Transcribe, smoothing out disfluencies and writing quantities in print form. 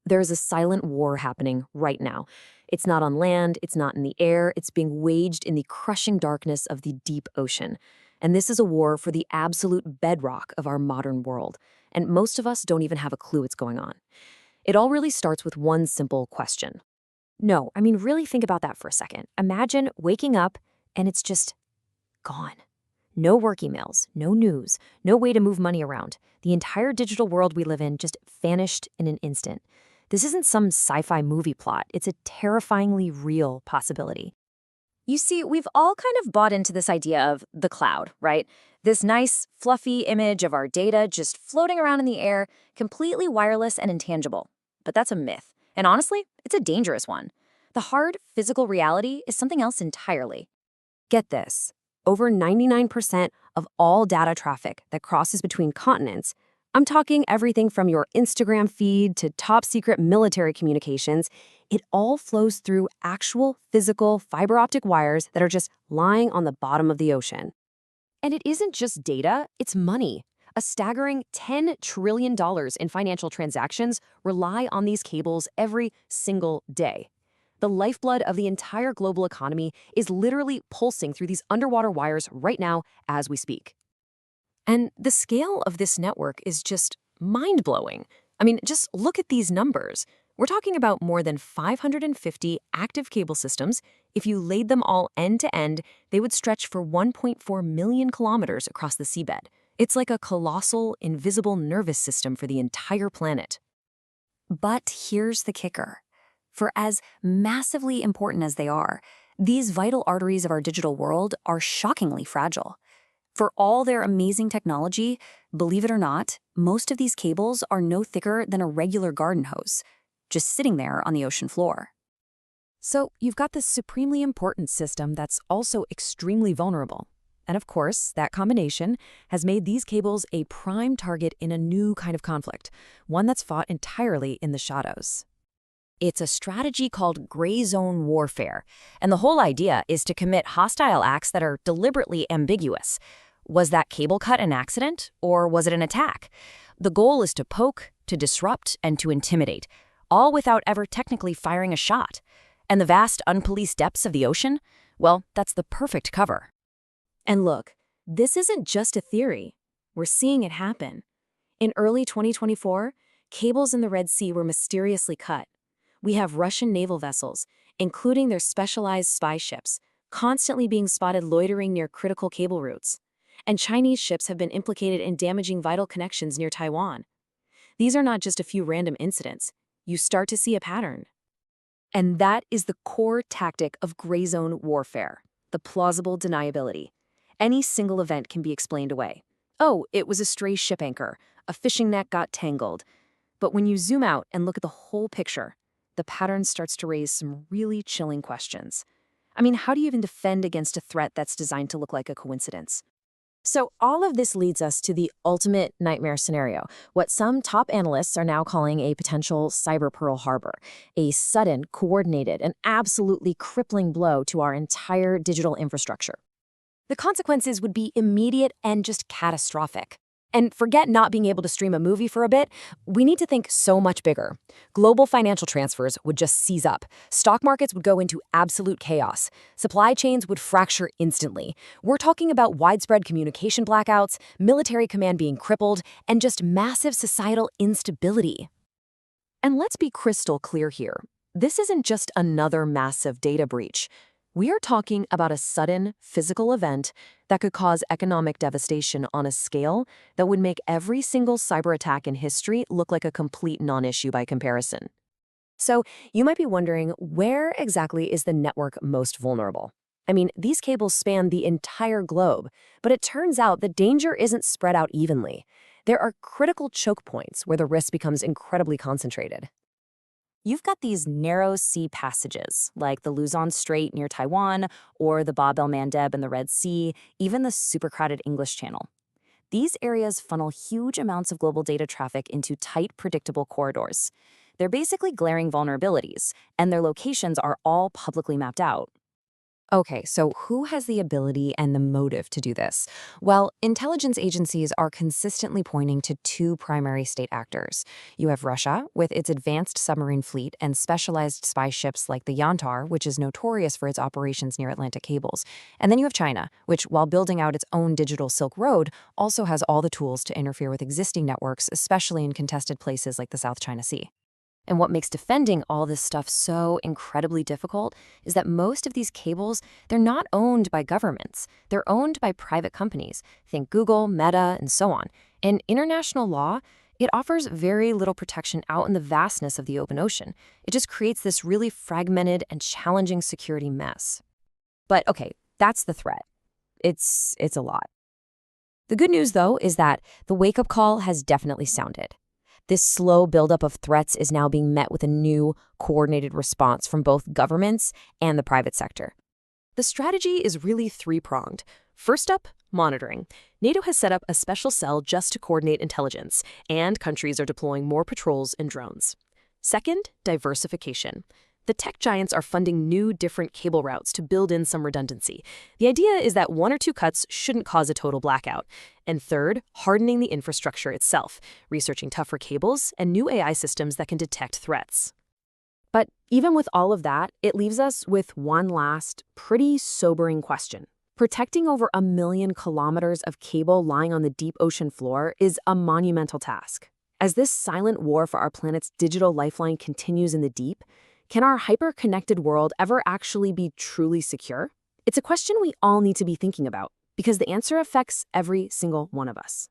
There's a silent war happening right now. It's not on land, it's not in the air, it's being waged in the crushing darkness of the deep ocean. And this is a war for the absolute bedrock of our modern world. And most of us don't even have a clue what's going on. It all really starts with one simple question. No, I mean, really think about that for a second. Imagine waking up and it's just gone. No work emails, no news, no way to move money around. The entire digital world we live in just vanished in an instant. This isn't some sci-fi movie plot. It's a terrifyingly real possibility. You see, we've all kind of bought into this idea of the cloud, right? This nice, fluffy image of our data just floating around in the air, completely wireless and intangible. But that's a myth. And honestly, it's a dangerous one. The hard, physical reality is something else entirely. Get this. Over 99% of all data traffic that crosses between continents, I'm talking everything from your Instagram feed to top secret military communications, it all flows through actual physical fiber optic wires that are just lying on the bottom of the ocean. And it isn't just data, it's money. A staggering $10 trillion in financial transactions rely on these cables every single day. The lifeblood of the entire global economy is literally pulsing through these underwater wires right now as we speak. And the scale of this network is just mind-blowing. I mean, just look at these numbers. We're talking about more than 550 active cable systems. If you laid them all end to end, they would stretch for 1.4 million kilometers across the seabed. It's like a colossal, invisible nervous system for the entire planet. But here's the kicker. For as massively important as they are, these vital arteries of our digital world are shockingly fragile. For all their amazing technology, believe it or not, most of these cables are no thicker than a regular garden hose, just sitting there on the ocean floor. So you've got this supremely important system that's also extremely vulnerable. And of course, that combination has made these cables a prime target in a new kind of conflict, one that's fought entirely in the shadows. It's a strategy called gray zone warfare, and the whole idea is to commit hostile acts that are deliberately ambiguous. Was that cable cut an accident, or was it an attack? The goal is to poke, to disrupt, and to intimidate, all without ever technically firing a shot. And the vast unpoliced depths of the ocean? Well, that's the perfect cover. And look, this isn't just a theory. We're seeing it happen. In early 2024, cables in the Red Sea were mysteriously cut. We have Russian naval vessels, including their specialized spy ships, constantly being spotted loitering near critical cable routes. And Chinese ships have been implicated in damaging vital connections near Taiwan. These are not just a few random incidents. You start to see a pattern. And that is the core tactic of gray zone warfare, the plausible deniability. Any single event can be explained away. Oh, it was a stray ship anchor, a fishing net got tangled. But when you zoom out and look at the whole picture, the pattern starts to raise some really chilling questions. I mean, how do you even defend against a threat that's designed to look like a coincidence? So all of this leads us to the ultimate nightmare scenario, what some top analysts are now calling a potential cyber Pearl Harbor, a sudden, coordinated, and absolutely crippling blow to our entire digital infrastructure. The consequences would be immediate and just catastrophic. And forget not being able to stream a movie for a bit, we need to think so much bigger. Global financial transfers would just seize up. Stock markets would go into absolute chaos. Supply chains would fracture instantly. We're talking about widespread communication blackouts, military command being crippled, and just massive societal instability. And let's be crystal clear here. This isn't just another massive data breach. We are talking about a sudden, physical event that could cause economic devastation on a scale that would make every single cyber attack in history look like a complete non-issue by comparison. So you might be wondering, where exactly is the network most vulnerable? I mean, these cables span the entire globe, but it turns out the danger isn't spread out evenly. There are critical choke points where the risk becomes incredibly concentrated. You've got these narrow sea passages, like the Luzon Strait near Taiwan, or the Bab el-Mandeb in the Red Sea, even the supercrowded English Channel. These areas funnel huge amounts of global data traffic into tight, predictable corridors. They're basically glaring vulnerabilities, and their locations are all publicly mapped out. Okay, so who has the ability and the motive to do this? Well, intelligence agencies are consistently pointing to two primary state actors. You have Russia, with its advanced submarine fleet and specialized spy ships like the Yantar, which is notorious for its operations near Atlantic cables. And then you have China, which, while building out its own digital Silk Road, also has all the tools to interfere with existing networks, especially in contested places like the South China Sea. And what makes defending all this stuff so incredibly difficult is that most of these cables, they're not owned by governments. They're owned by private companies. Think Google, Meta, and so on. And international law, it offers very little protection out in the vastness of the open ocean. It just creates this really fragmented and challenging security mess. But okay, that's the threat. It's a lot. The good news, though, is that the wake-up call has definitely sounded. This slow buildup of threats is now being met with a new, coordinated response from both governments and the private sector. The strategy is really three-pronged. First up, monitoring. NATO has set up a special cell just to coordinate intelligence, and countries are deploying more patrols and drones. Second, diversification. The tech giants are funding new, different cable routes to build in some redundancy. The idea is that one or two cuts shouldn't cause a total blackout. And third, hardening the infrastructure itself, researching tougher cables and new AI systems that can detect threats. But even with all of that, it leaves us with one last, pretty sobering question. Protecting over 1 million kilometers of cable lying on the deep ocean floor is a monumental task. As this silent war for our planet's digital lifeline continues in the deep, can our hyper-connected world ever actually be truly secure? It's a question we all need to be thinking about, because the answer affects every single one of us.